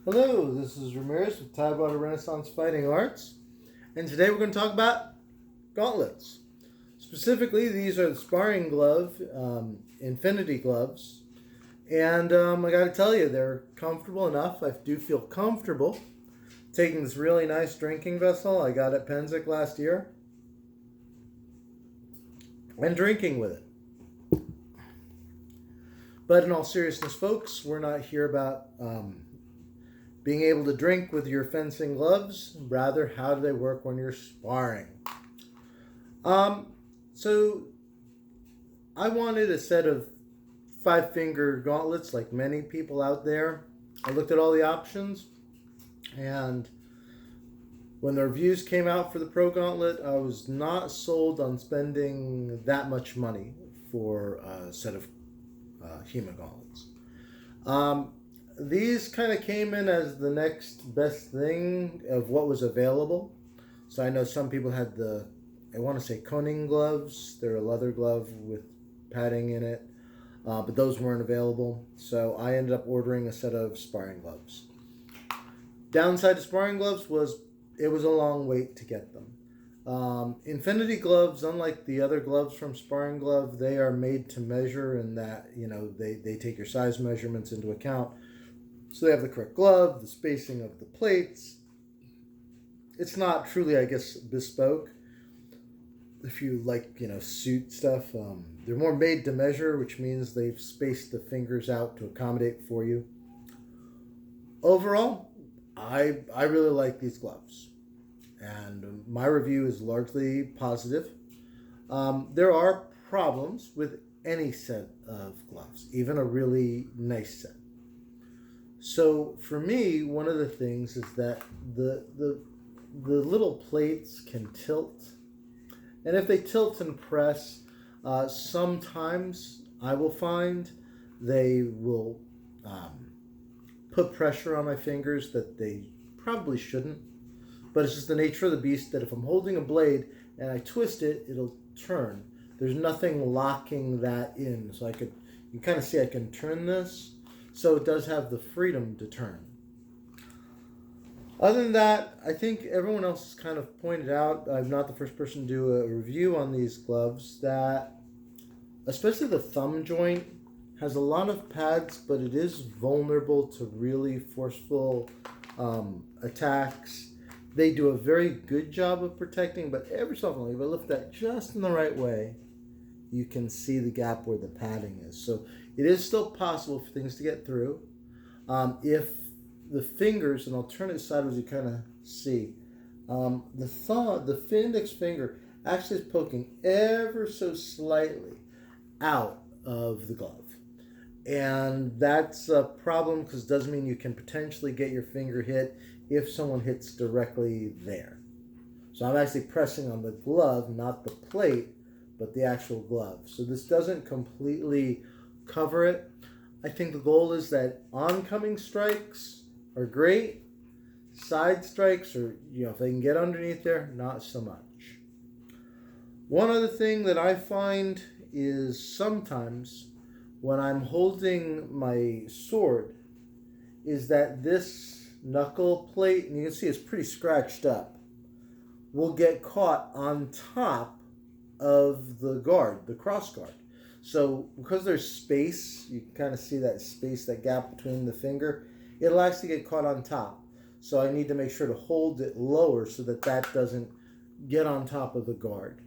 Hello, this is Ramirez with Tidewater Renaissance Fighting Arts, and today we're going to talk about gauntlets. Specifically, these are the Sparring glove, Infinity gloves, and I got to tell you, they're comfortable enough. I do feel comfortable taking this really nice drinking vessel I got at Penzic last year and drinking with it. But in all seriousness, folks, we're not here about being able to drink with your fencing gloves. Rather, how do they work when you're sparring? So I wanted a set of 5-finger gauntlets like many people out there. I looked at all the options, and when the reviews came out for the Pro Gauntlet, I was not sold on spending that much money for a set of HEMA gauntlets. These kind of came in as the next best thing of what was available. So I know some people had the, I want to say Koning gloves. They're a leather glove with padding in it, but those weren't available. So I ended up ordering a set of sparring gloves. Downside to sparring gloves was it was a long wait to get them. Infinity gloves, unlike the other gloves from Sparring Glove, they are made to measure, in that, you know, they take your size measurements into account. So they have the correct glove, the spacing of the plates. It's not truly, I guess, bespoke. If you like, you know, suit stuff, they're more made to measure, which means they've spaced the fingers out to accommodate for you. Overall, I really like these gloves, and my review is largely positive. There are problems with any set of gloves, even a really nice set. So for me, one of the things is that the little plates can tilt, and if they tilt and press, sometimes I will find they will put pressure on my fingers that they probably shouldn't. But it's just the nature of the beast that if I'm holding a blade and I twist it, it'll turn. There's nothing locking that in. So you can kind of see I can turn this. So it does have the freedom to turn. Other than that, I think everyone else has kind of pointed out, I'm not the first person to do a review on these gloves, that especially the thumb joint has a lot of pads, but it is vulnerable to really forceful attacks. They do a very good job of protecting, but every so often, if I lift that just in the right way, you can see the gap where the padding is. So it is still possible for things to get through. If the fingers, and I'll turn it sideways, you kind of see, the index finger actually is poking ever so slightly out of the glove. And that's a problem because it does mean you can potentially get your finger hit if someone hits directly there. So I'm actually pressing on the glove, not the plate, but the actual glove. So this doesn't completely cover it. I think the goal is that oncoming strikes are great. Side strikes, or, you know, if they can get underneath there, not so much. One other thing that I find is sometimes when I'm holding my sword is that this knuckle plate, and you can see it's pretty scratched up, will get caught on top of the guard, the cross guard. So because there's space, you can kind of see that space, that gap between the finger, it'll actually get caught on top. So I need to make sure to hold it lower so that that doesn't get on top of the guard.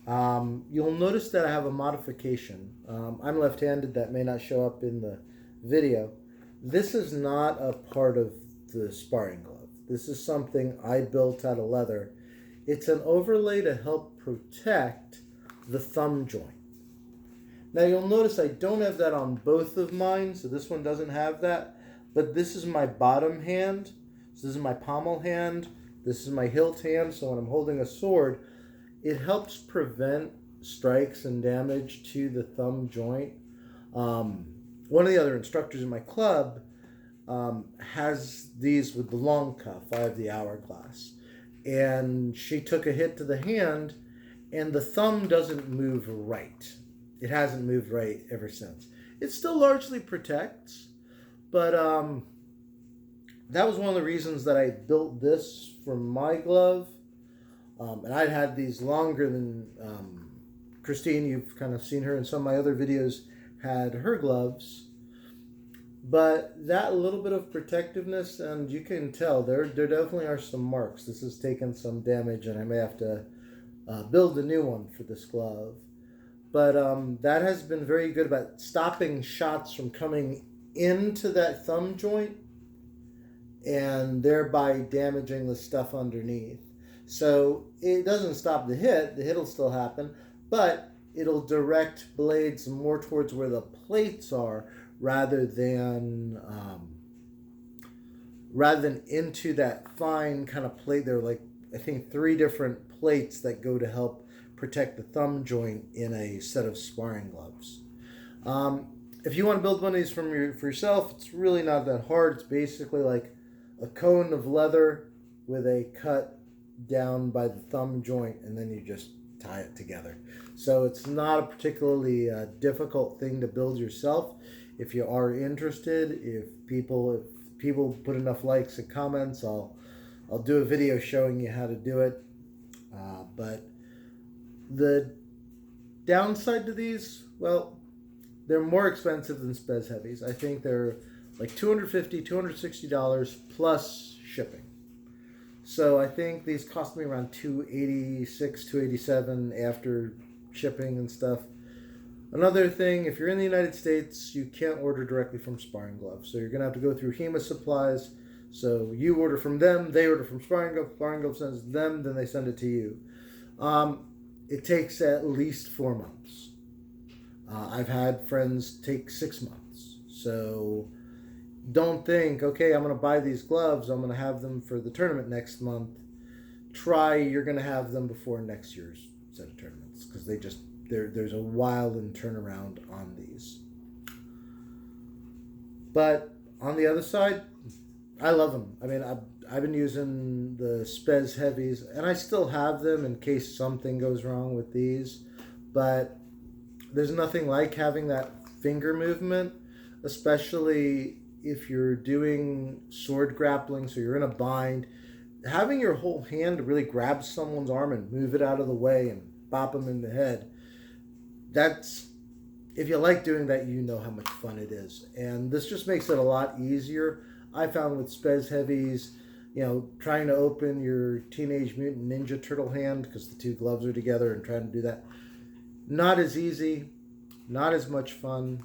You'll notice that I have a modification. I'm left-handed. That may not show up in the video. This is not a part of the sparring glove. This is something I built out of leather. It's an overlay to help protect the thumb joint. Now you'll notice I don't have that on both of mine, so this one doesn't have that. But this is my bottom hand. So this is my pommel hand. This is my hilt hand. So when I'm holding a sword, it helps prevent strikes and damage to the thumb joint. One of the other instructors in my club has these with the long cuff. I have the hourglass. And she took a hit to the hand, and the thumb doesn't move right. It hasn't moved right ever since. It still largely protects, but that was one of the reasons that I built this for my glove. And I'd had these longer than Christine. You've kind of seen her in some of my other videos, had her gloves. But that little bit of protectiveness, and you can tell there definitely are some marks. This has taken some damage, and I may have to build a new one for this glove. But that has been very good about stopping shots from coming into that thumb joint and thereby damaging the stuff underneath. So it doesn't stop the hit will still happen, but it'll direct blades more towards where the plates are rather than into that fine kind of plate. There are like, I think, 3 different plates that go to help protect the thumb joint in a set of sparring gloves. If you want to build one of these for yourself, it's really not that hard. It's basically like a cone of leather with a cut down by the thumb joint, and then you just tie it together. So it's not a particularly difficult thing to build yourself. If you are interested, if people put enough likes and comments, I'll do a video showing you how to do it. But the downside to these, well, they're more expensive than Spez Heavies. I think they're like $250, $260 plus shipping. So I think these cost me around $286, $287 after shipping and stuff. Another thing, if you're in the United States, you can't order directly from Sparring Gloves. So you're going to have to go through HEMA Supplies. So you order from them, they order from Sparring Gloves, Sparring Gloves sends them, then they send it to you. It takes at least 4 months. I've had friends take 6 months. So don't think, okay, I'm going to buy these gloves, I'm going to have them for the tournament next month. You're going to have them before next year's set of tournaments, because there's a while in turnaround on these. But on the other side, I love them. I mean, I've been using the Spez Heavies, and I still have them in case something goes wrong with these. But there's nothing like having that finger movement, especially if you're doing sword grappling, so you're in a bind. Having your whole hand really grab someone's arm and move it out of the way and bop them in the head, if you like doing that, you know how much fun it is. And this just makes it a lot easier. I found with Spez Heavies, trying to open your Teenage Mutant Ninja Turtle hand, because the 2 gloves are together, and trying to do that, not as easy, not as much fun.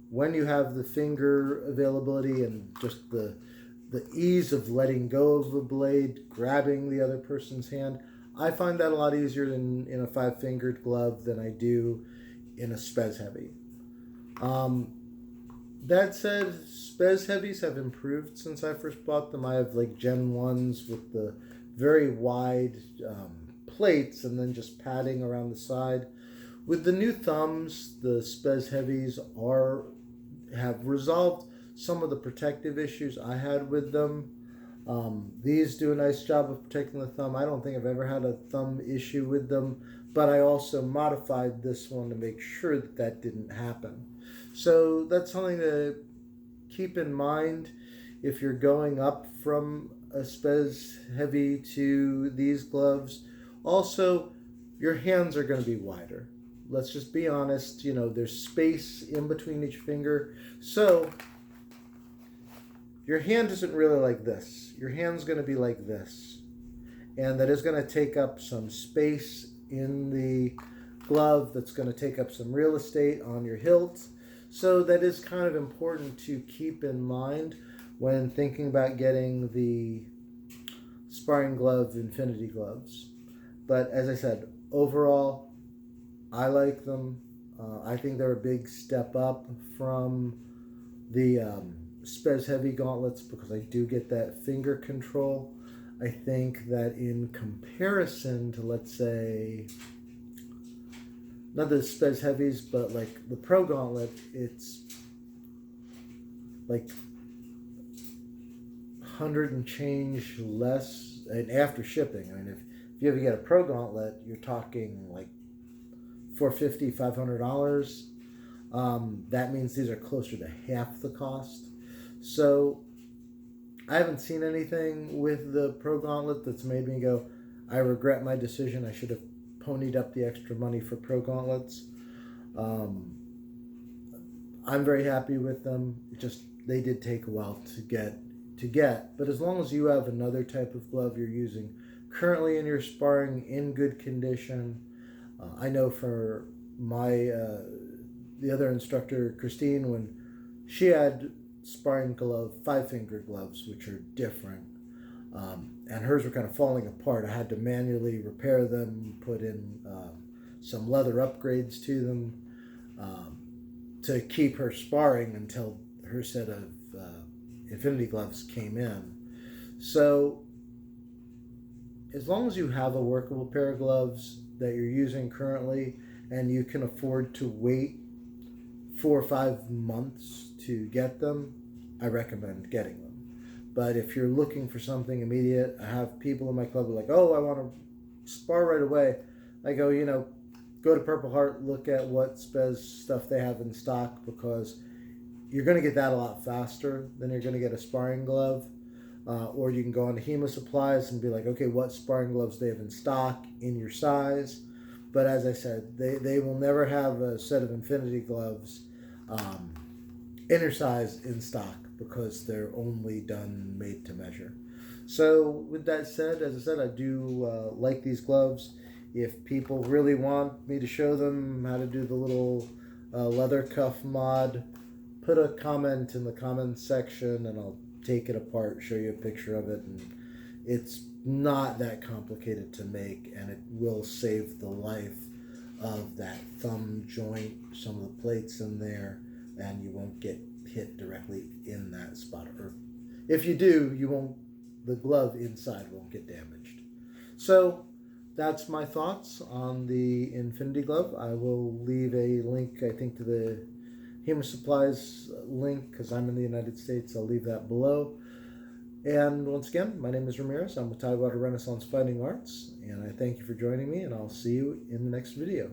When you have the finger availability and just the ease of letting go of a blade, grabbing the other person's hand, I find that a lot easier in a 5-fingered glove than I do in a Spez Heavy. That said, Spez Heavies have improved since I first bought them. I have like Gen 1s with the very wide plates and then just padding around the side. With the new thumbs, the Spez Heavies have resolved some of the protective issues I had with them. These do a nice job of protecting the thumb. I don't think I've ever had a thumb issue with them, but I also modified this one to make sure that didn't happen. So that's something to keep in mind if you're going up from a Spez Heavy to these gloves. Also, your hands are going to be wider. Let's just be honest, there's space in between each finger. So your hand isn't really like this. Your hand's going to be like this. And that is going to take up some space in the glove. That's going to take up some real estate on your hilt. So that is kind of important to keep in mind when thinking about getting the Sparring Glove Infinity gloves. But as I said, overall, I like them. I think they're a big step up from the Spez Heavy gauntlets, because I do get that finger control. I think that in comparison to, let's say, not the Spez Heavies, but like the Pro Gauntlet, it's like 100 and change less, and after shipping. I mean, if you ever get a Pro Gauntlet, you're talking like $450, $500. That means these are closer to half the cost. So I haven't seen anything with the Pro Gauntlet that's made me go, I regret my decision. I should have ponied up the extra money for Pro Gauntlets. I'm very happy with them. They did take a while to get. But as long as you have another type of glove you're using currently in your sparring in good condition, I know for my the other instructor, Christine, when she had sparring glove, 5-finger gloves, which are different, and hers were kind of falling apart. I had to manually repair them, put in some leather upgrades to them to keep her sparring until her set of Infinity gloves came in. So as long as you have a workable pair of gloves that you're using currently and you can afford to wait 4 or 5 months to get them, I recommend getting them. But if you're looking for something immediate, I have people in my club who are like, oh, I want to spar right away. I go, go to Purple Heart, look at what Spez stuff they have in stock, because you're going to get that a lot faster than you're going to get a sparring glove. Or you can go on to HEMA Supplies and be like, okay, what sparring gloves they have in stock in your size. But as I said, they will never have a set of Infinity gloves in your size in stock, because they're only made to measure. So with that said, as I said, I do like these gloves. If people really want me to show them how to do the little leather cuff mod, put a comment in the comments section and I'll take it apart, show you a picture of it. And it's not that complicated to make, and it will save the life of that thumb joint, some of the plates in there, and you won't get hit directly in that spot. Or if you do, the glove inside won't get damaged. So that's my thoughts on the Infinity glove. I will leave a link, I think, to the HEMA Supplies link, because I'm in the United States. I'll leave that below. And once again, my name is Ramirez. I'm with Tidewater Renaissance Fighting Arts, and I thank you for joining me, and I'll see you in the next video.